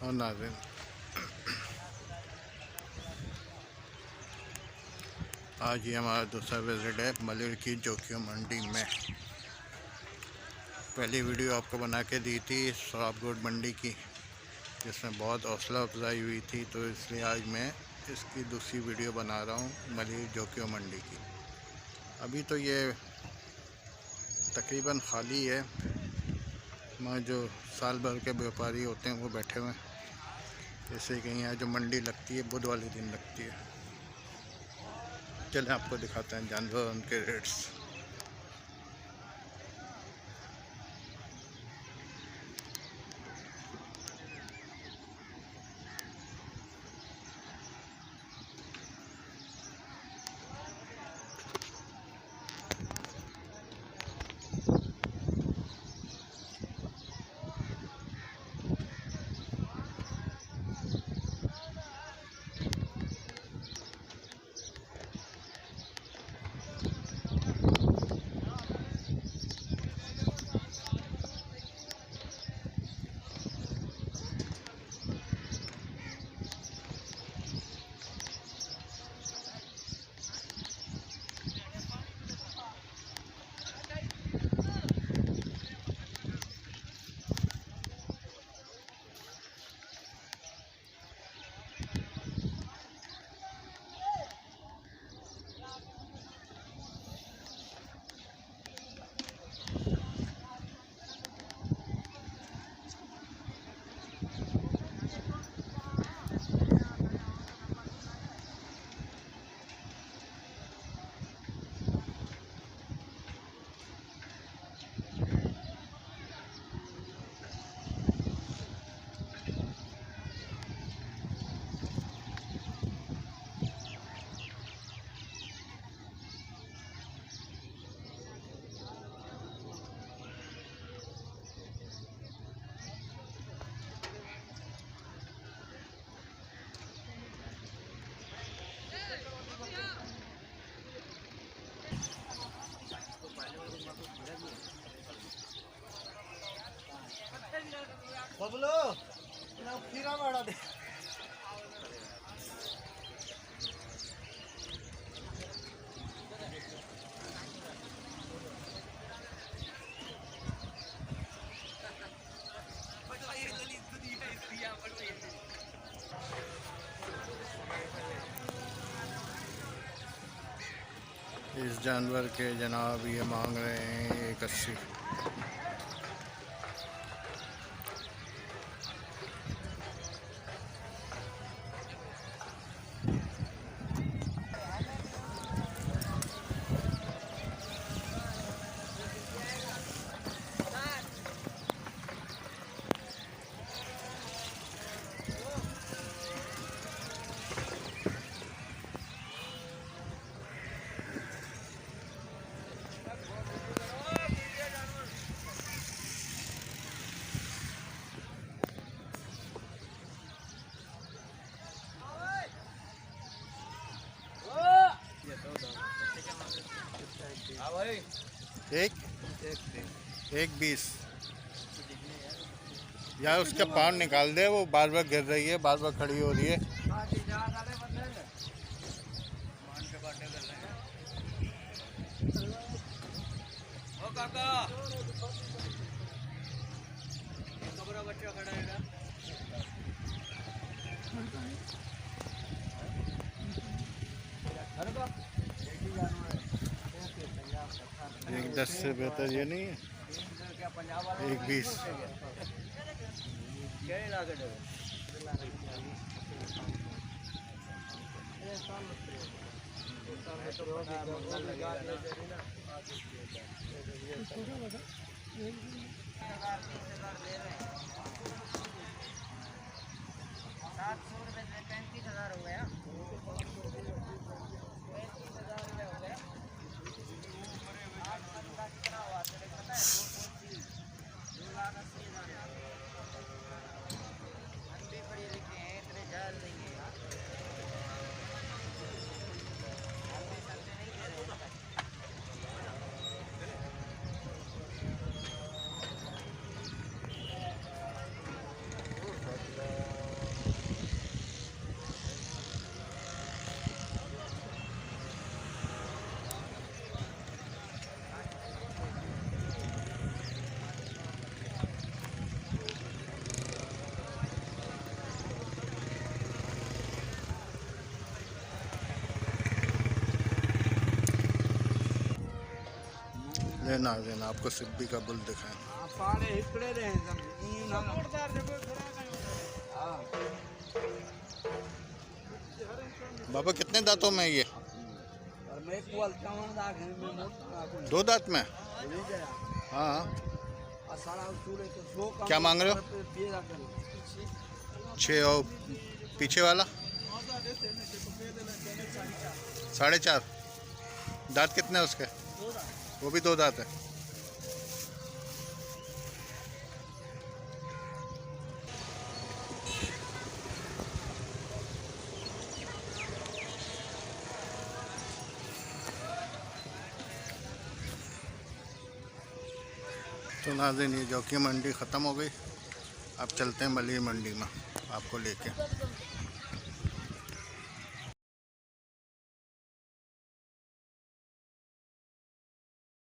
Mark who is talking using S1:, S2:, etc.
S1: और नाज़रीन, आज ही हमारा दूसरा विज़िट है मलिर की जोखियों मंडी में। पहली वीडियो आपको बना के दी थी सोहाबगोड मंडी की, जिसमें बहुत हौसला अफजाई हुई थी, तो इसलिए आज मैं इसकी दूसरी वीडियो बना रहा हूँ मलिर जोखियों मंडी की। अभी तो ये तकरीबन खाली है, वहाँ जो साल भर के व्यापारी होते हैं वो बैठे हुए हैं। जैसे कि यहाँ जो मंडी लगती है बुध वाले दिन लगती है। चलें आपको दिखाते हैं जानवर, उनके रेट्स।
S2: बबलो ना खीरा मारा दे।
S1: इस जानवर के जनाब ये मांग रहे हैं 180। एक 120 यार, उसका पाँव निकाल दे, वो बार बार गिर रही है, बार बार खड़ी हो रही है।
S2: बच्चा खड़ा है
S1: 110 से बेहतर ये नहीं है। 120
S2: 700 रुपये 35,000 हो गया।
S1: ये नाज़रीन आपको सिब्बी का बुल दिखाएं। बाबा कितने दांतों में है ये? 2 दांत में। हाँ, क्या मांग रहे हो? 6 और पीछे वाला 4.5। दांत कितने हैं उसके? वो भी 2 दांत है। तो नाज़रीन ये जौकी मंडी ख़त्म हो गई। अब चलते हैं मलिर मंडी में आपको लेके।